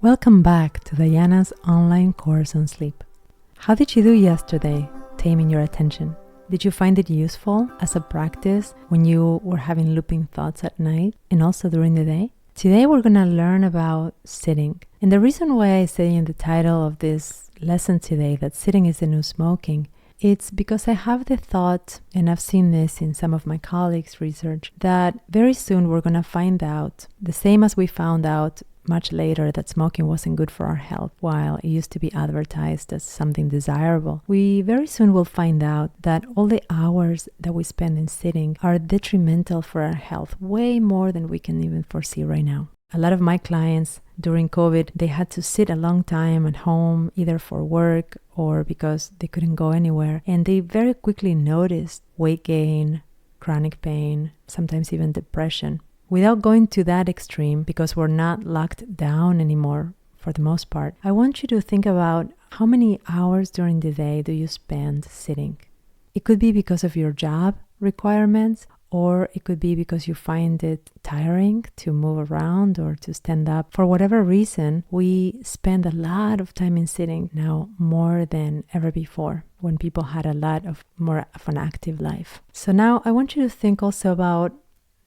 Welcome back to Diana's online course on sleep. How did you do yesterday taming your attention? Did you find it useful as a practice when you were having looping thoughts at night and also during the day? Today we're going to learn about sitting. And the reason why I say in the title of this lesson today that sitting is the new smoking, it's because I have the thought, and I've seen this in some of my colleagues' research, that very soon we're going to find out, the same as we found out much later that smoking wasn't good for our health, while it used to be advertised as something desirable. We very soon will find out that all the hours that we spend in sitting are detrimental for our health, way more than we can even foresee right now. A lot of my clients during COVID, they had to sit a long time at home, either for work or because they couldn't go anywhere. And they very quickly noticed weight gain, chronic pain, sometimes even depression. Without going to that extreme, because we're not locked down anymore for the most part, I want you to think about how many hours during the day do you spend sitting. It could be because of your job requirements, or it could be because you find it tiring to move around or to stand up. For whatever reason, we spend a lot of time in sitting now, more than ever before, when people had a lot of more of an active life. So now I want you to think also about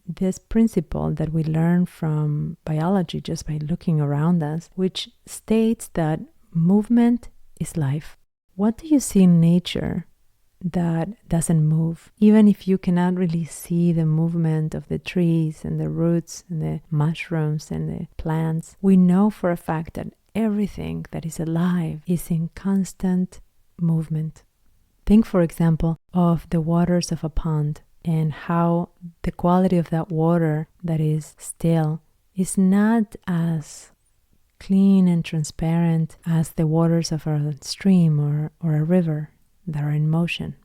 this principle that we learn from biology just by looking around us, which states that movement is life. What do you see in nature that doesn't move? Even if you cannot really see the movement of the trees and the roots and the mushrooms and the plants, we know for a fact that everything that is alive is in constant movement. Think, for example, of the waters of a pond, and how the quality of that water that is still is not as clean and transparent as the waters of a stream or a river that are in motion.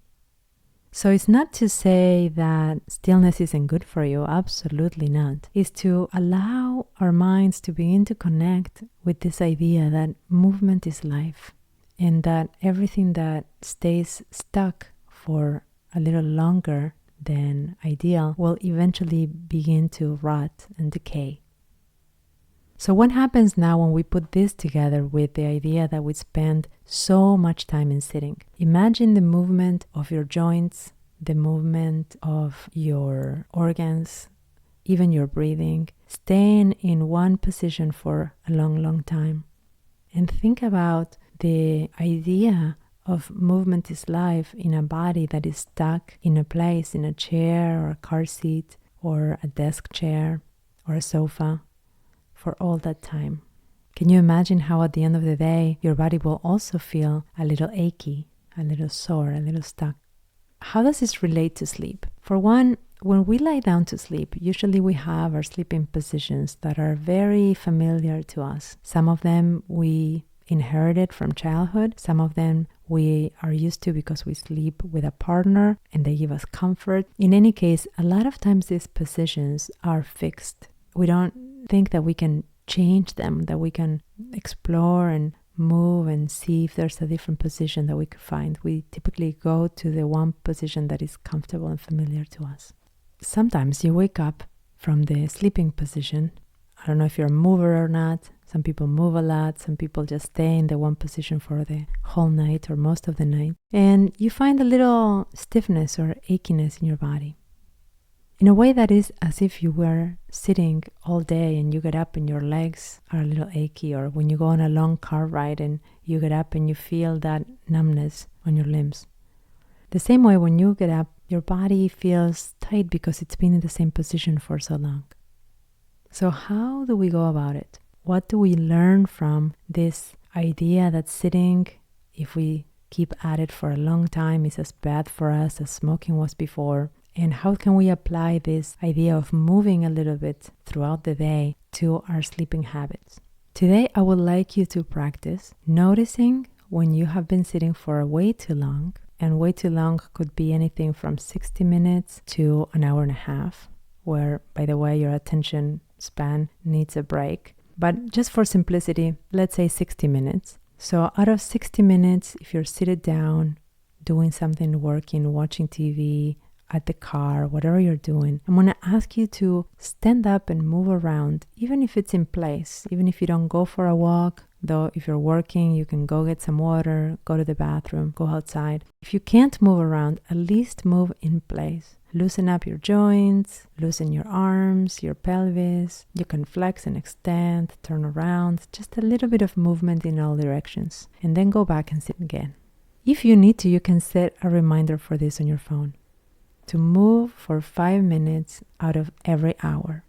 So it's not to say that stillness isn't good for you, absolutely not. It's to allow our minds to begin to connect with this idea that movement is life, and that everything that stays stuck for a little longer than ideal will eventually begin to rot and decay. So what happens now when we put this together with the idea that we spend so much time in sitting? Imagine the movement of your joints, the movement of your organs, even your breathing, staying in one position for a long, long time. And think about the idea of movement is life in a body that is stuck in a place, in a chair or a car seat or a desk chair or a sofa for all that time. Can you imagine how at the end of the day your body will also feel a little achy, a little sore, a little stuck? How does this relate to sleep? For one, when we lie down to sleep, usually we have our sleeping positions that are very familiar to us. Some of them we inherited from childhood. Some of them we are used to because we sleep with a partner and they give us comfort. In any case, a lot of times these positions are fixed. We don't think that we can change them, that we can explore and move and see if there's a different position that we could find. We typically go to the one position that is comfortable and familiar to us. Sometimes you wake up from the sleeping position. I don't know if you're a mover or not. Some people move a lot. Some people just stay in the one position for the whole night or most of the night. And you find a little stiffness or achiness in your body. In a way that is as if you were sitting all day and you get up and your legs are a little achy, or when you go on a long car ride and you get up and you feel that numbness on your limbs. The same way when you get up, your body feels tight because it's been in the same position for so long. So how do we go about it? What do we learn from this idea that sitting, if we keep at it for a long time, is as bad for us as smoking was before? And how can we apply this idea of moving a little bit throughout the day to our sleeping habits? Today, I would like you to practice noticing when you have been sitting for way too long, and way too long could be anything from 60 minutes to an hour and a half, where, by the way, your attention span needs a break. But just for simplicity, let's say 60 minutes. So out of 60 minutes, if you're seated down, doing something, working, watching TV, at the car, whatever you're doing, I'm going to ask you to stand up and move around, even if it's in place, even if you don't go for a walk. Though if you're working, you can go get some water, go to the bathroom, go outside. If you can't move around, at least move in place. Loosen up your joints, loosen your arms, your pelvis. You can flex and extend, turn around, just a little bit of movement in all directions. And then go back and sit again. If you need to, you can set a reminder for this on your phone. To move for 5 minutes out of every hour.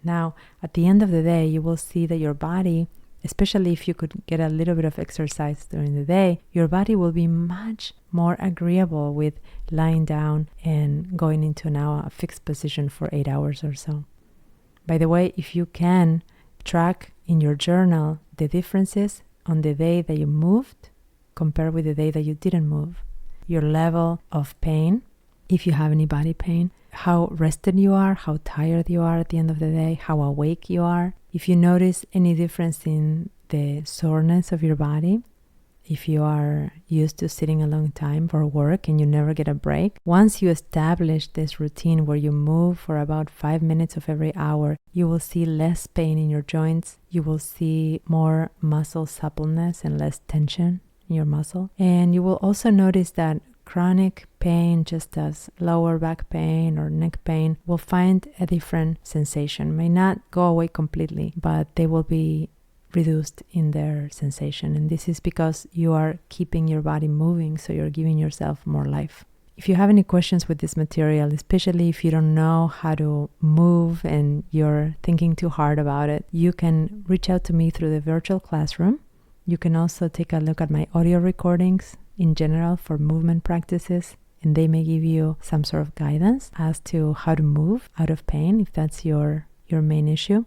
Now, at the end of the day, you will see that your body, especially if you could get a little bit of exercise during the day, your body will be much more agreeable with lying down and going into now a fixed position for 8 hours or so. By the way, if you can track in your journal the differences on the day that you moved compared with the day that you didn't move, your level of pain, if you have any body pain, how rested you are, how tired you are at the end of the day, how awake you are. If you notice any difference in the soreness of your body, if you are used to sitting a long time for work and you never get a break, once you establish this routine where you move for about 5 minutes of every hour, you will see less pain in your joints. You will see more muscle suppleness and less tension in your muscle. And you will also notice that chronic pain, just as lower back pain or neck pain, will find a different sensation. May not go away completely, but they will be reduced in their sensation. And this is because you are keeping your body moving, so you're giving yourself more life. If you have any questions with this material, especially if you don't know how to move and you're thinking too hard about it, you can reach out to me through the virtual classroom. You can also take a look at my audio recordings in general for movement practices, and they may give you some sort of guidance as to how to move out of pain if that's your main issue.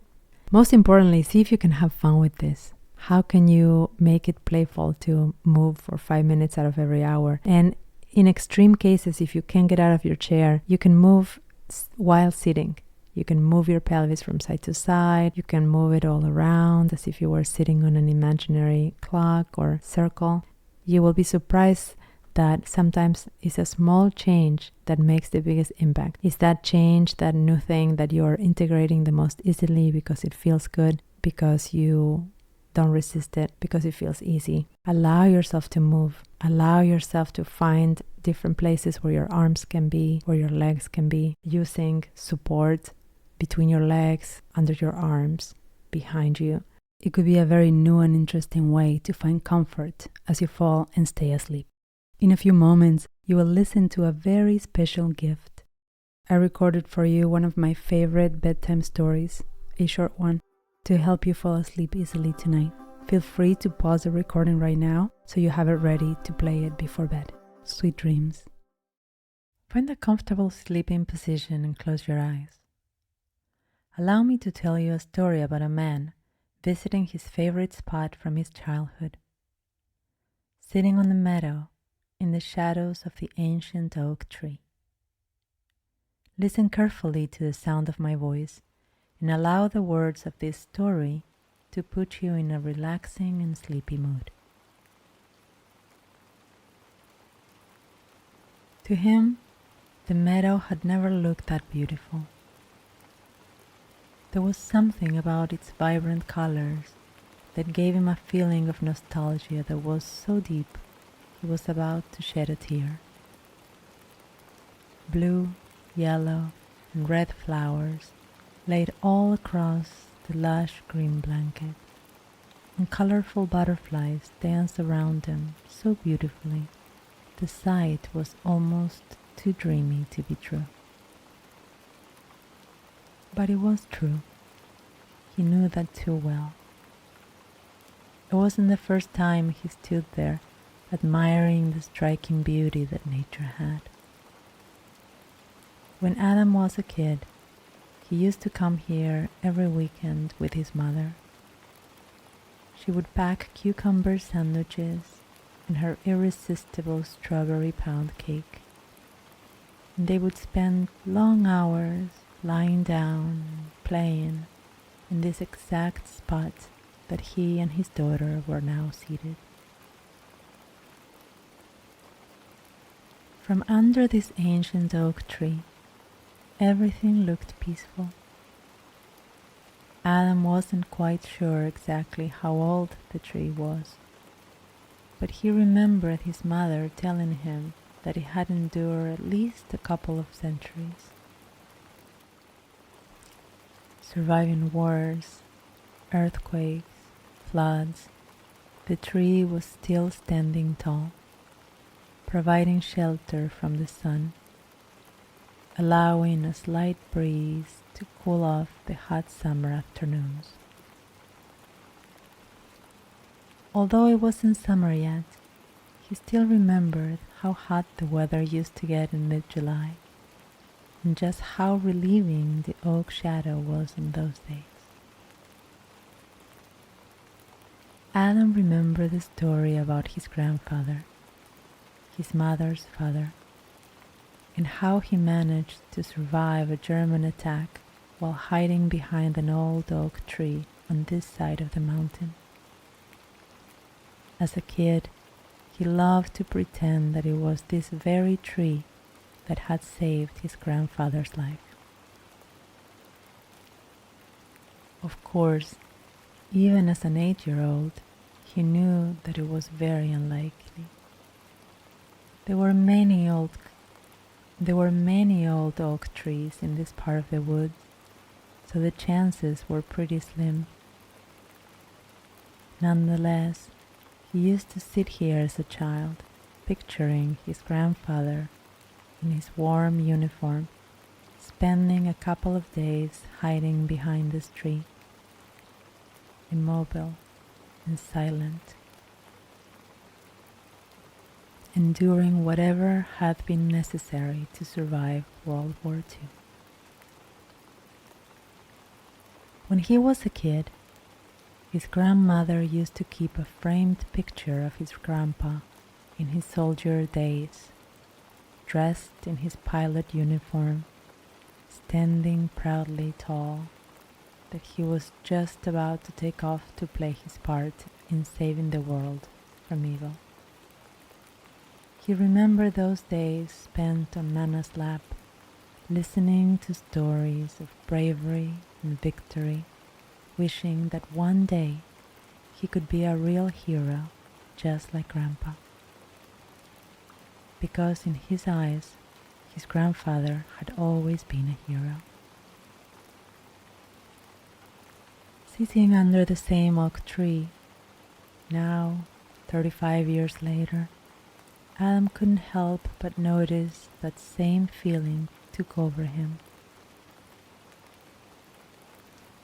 Most importantly, see if you can have fun with this. How can you make it playful to move for 5 minutes out of every hour? And in extreme cases, if you can't get out of your chair, you can move while sitting. You can move your pelvis from side to side. You can move it all around as if you were sitting on an imaginary clock or circle. You will be surprised that sometimes it's a small change that makes the biggest impact. It's that change, that new thing that you're integrating the most easily because it feels good, because you don't resist it, because it feels easy. Allow yourself to move. Allow yourself to find different places where your arms can be, where your legs can be, using support between your legs, under your arms, behind you. It could be a very new and interesting way to find comfort as you fall and stay asleep. In a few moments, you will listen to a very special gift. I recorded for you one of my favorite bedtime stories, a short one, to help you fall asleep easily tonight. Feel free to pause the recording right now so you have it ready to play it before bed. Sweet dreams. Find a comfortable sleeping position and close your eyes. Allow me to tell you a story about a man visiting his favorite spot from his childhood. Sitting on the meadow in the shadows of the ancient oak tree. Listen carefully to the sound of my voice and allow the words of this story to put you in a relaxing and sleepy mood. To him, the meadow had never looked that beautiful. There was something about its vibrant colors that gave him a feeling of nostalgia that was so deep he was about to shed a tear. Blue, yellow, and red flowers laid all across the lush green blanket, and colorful butterflies danced around them so beautifully. The sight was almost too dreamy to be true. But it was true. He knew that too well. It wasn't the first time he stood there admiring the striking beauty that nature had. When Adam was a kid, he used to come here every weekend with his mother. She would pack cucumber sandwiches and her irresistible strawberry pound cake. And they would spend long hours lying down and playing in this exact spot that he and his daughter were now seated. From under this ancient oak tree, everything looked peaceful. Adam wasn't quite sure exactly how old the tree was, but he remembered his mother telling him that it had endured at least a couple of centuries, surviving wars, earthquakes, floods. The tree was still standing tall, providing shelter from the sun, allowing a slight breeze to cool off the hot summer afternoons. Although it wasn't summer yet, he still remembered how hot the weather used to get in mid-July, and just how relieving the oak shadow was in those days. Adam remembered the story about his grandfather, his mother's father, and how he managed to survive a German attack while hiding behind an old oak tree on this side of the mountain. As a kid, he loved to pretend that it was this very tree that had saved his grandfather's life. Of course, even as an 8-year-old, he knew that it was very unlikely. There were many old oak trees in this part of the woods, so the chances were pretty slim. Nonetheless, he used to sit here as a child, picturing his grandfather in his warm uniform, spending a couple of days hiding behind this tree, immobile and silent, enduring whatever had been necessary to survive World War II. When he was a kid, his grandmother used to keep a framed picture of his grandpa in his soldier days, dressed in his pilot uniform, standing proudly tall, that he was just about to take off to play his part in saving the world from evil. He remembered those days spent on Nana's lap, listening to stories of bravery and victory, wishing that one day he could be a real hero just like Grandpa. Because in his eyes, his grandfather had always been a hero. Sitting under the same oak tree, now 35 years later, Adam couldn't help but notice that same feeling took over him,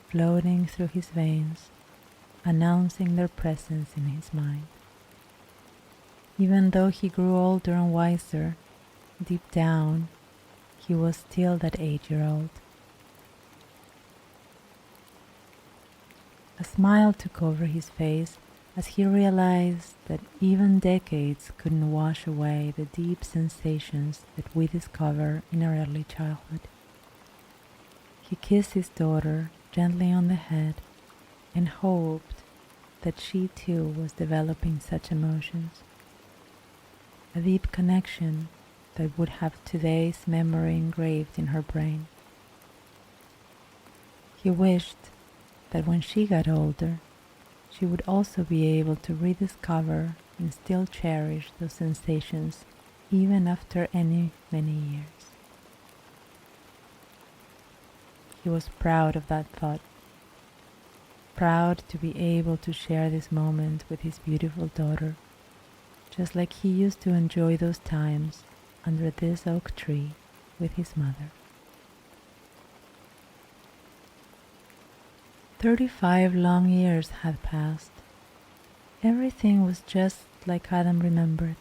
floating through his veins, announcing their presence in his mind. Even though he grew older and wiser, deep down, he was still that 8-year-old. A smile took over his face as he realized that even decades couldn't wash away the deep sensations that we discover in our early childhood. He kissed his daughter gently on the head and hoped that she too was developing such emotions. A deep connection that would have today's memory engraved in her brain. He wished that when she got older, she would also be able to rediscover and still cherish those sensations even after many years. He was proud of that thought, proud to be able to share this moment with his beautiful daughter, just like he used to enjoy those times under this oak tree with his mother. 35 long years had passed. Everything was just like Adam remembered.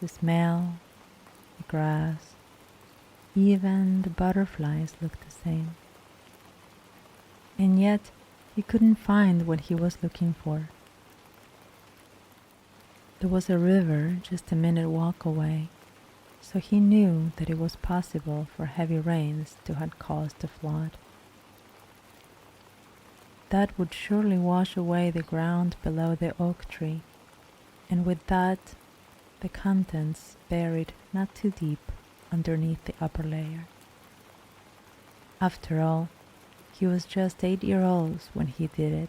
The smell, the grass, even the butterflies looked the same. And yet he couldn't find what he was looking for. There was a river just a minute walk away, so he knew that it was possible for heavy rains to have caused a flood. That would surely wash away the ground below the oak tree, and with that, the contents buried not too deep underneath the upper layer. After all, he was just 8 years old when he did it.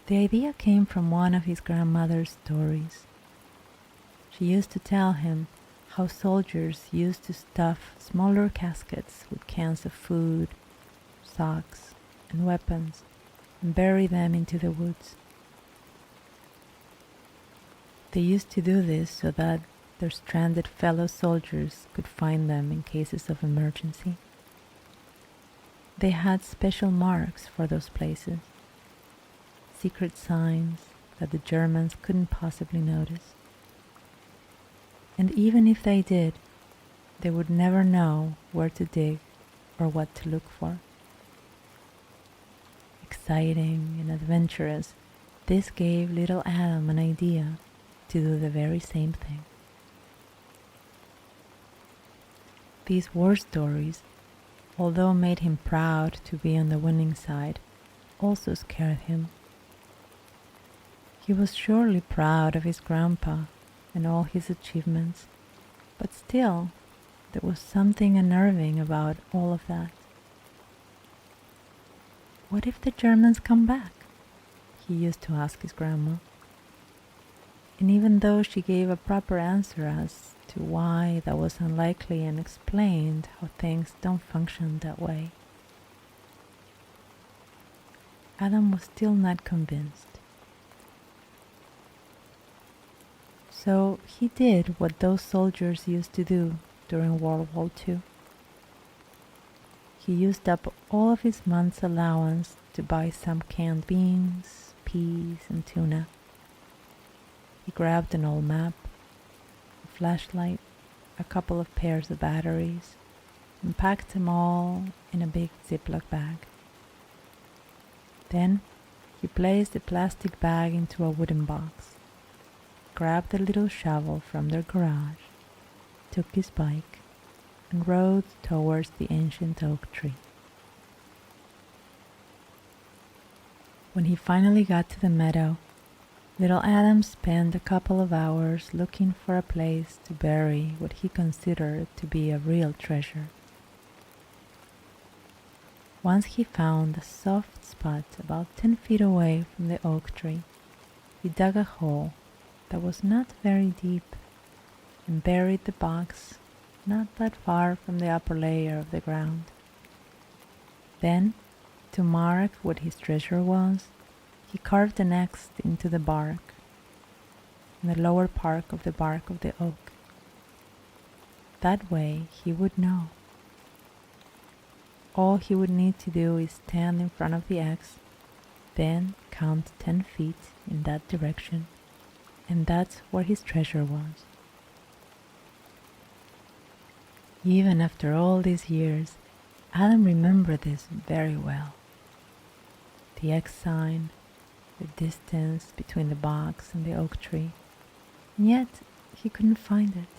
The idea came from one of his grandmother's stories. She used to tell him how soldiers used to stuff smaller caskets with cans of food, socks, and weapons and bury them into the woods. They used to do this so that their stranded fellow soldiers could find them in cases of emergency. They had special marks for those places, secret signs that the Germans couldn't possibly notice. And even if they did, they would never know where to dig or what to look for. Exciting and adventurous, this gave little Adam an idea to do the very same thing. These war stories, although made him proud to be on the winning side, also scared him. He was surely proud of his grandpa and all his achievements, but still, there was something unnerving about all of that. What if the Germans come back? He used to ask his grandma. And even though she gave a proper answer as to why that was unlikely and explained how things don't function that way, Adam was still not convinced. So he did what those soldiers used to do during World War II. He used up all of his month's allowance to buy some canned beans, peas, and tuna. He grabbed an old map, a flashlight, a couple of pairs of batteries, and packed them all in a big Ziploc bag. Then he placed the plastic bag into a wooden box, grabbed a little shovel from their garage, took his bike, and rode towards the ancient oak tree. When he finally got to the meadow, little Adam spent a couple of hours looking for a place to bury what he considered to be a real treasure. Once he found a soft spot about 10 feet away from the oak tree, he dug a hole that was not very deep and buried the box not that far from the upper layer of the ground. Then, to mark what his treasure was, he carved an X into the bark, in the lower part of the bark of the oak. That way he would know. All he would need to do is stand in front of the X, then count 10 feet in that direction, and that's where his treasure was. Even after all these years, Adam remembered this very well. The X sign, the distance between the box and the oak tree, and yet he couldn't find it.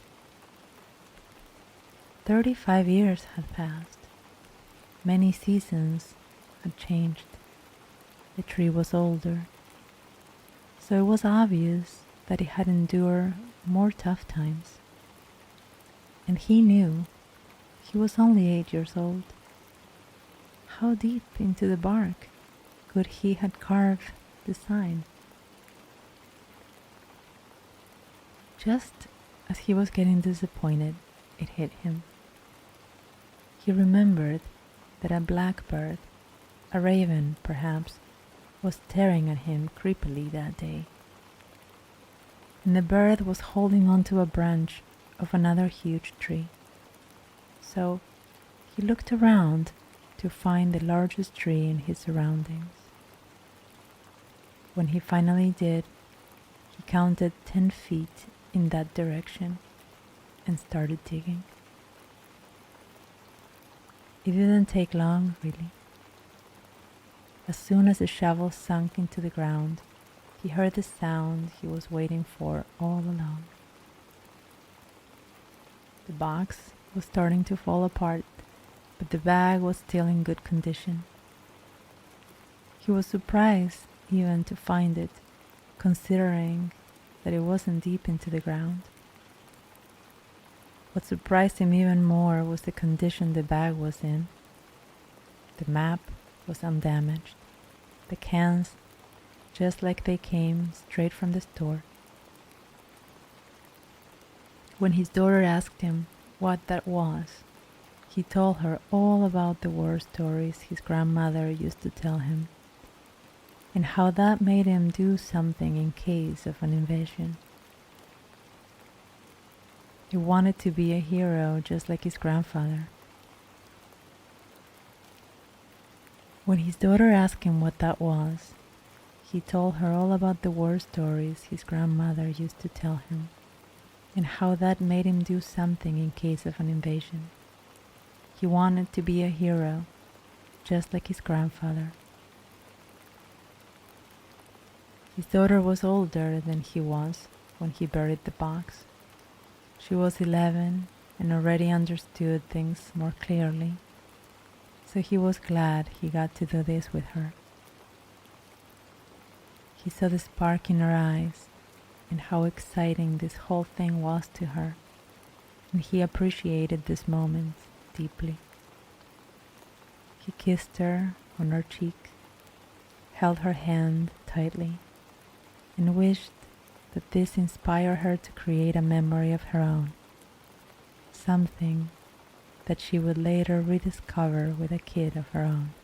35 years had passed. Many seasons had changed. The tree was older, so it was obvious that it had endured more tough times. And he knew he was only 8 years old. How deep into the bark could he have carved the sign? Just as he was getting disappointed, it hit him. He remembered that a blackbird, a raven perhaps, was staring at him creepily that day. And the bird was holding onto a branch of another huge tree. So he looked around to find the largest tree in his surroundings. When he finally did, he counted 10 feet in that direction and started digging. It didn't take long, really. As soon as the shovel sunk into the ground, he heard the sound he was waiting for all along. The box was starting to fall apart, but the bag was still in good condition. He was surprised even to find it, considering that it wasn't deep into the ground. What surprised him even more was the condition the bag was in. The map was undamaged. The cans, just like they came straight from the store. When his daughter asked him what that was, he told her all about the war stories his grandmother used to tell him, and how that made him do something in case of an invasion. He wanted to be a hero just like his grandfather. When his daughter asked him what that was, he told her all about the war stories his grandmother used to tell him, and how that made him do something in case of an invasion. He wanted to be a hero, just like his grandfather. His daughter was older than he was when he buried the box. She was 11 and already understood things more clearly, so he was glad he got to do this with her. He saw the spark in her eyes and how exciting this whole thing was to her, and he appreciated this moment deeply. He kissed her on her cheek, held her hand tightly, and wished that this inspired her to create a memory of her own, something that she would later rediscover with a kid of her own.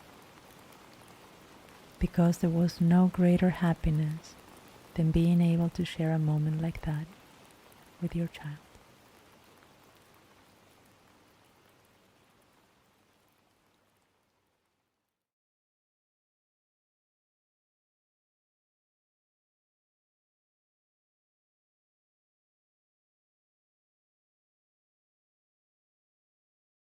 Because there was no greater happiness than being able to share a moment like that with your child.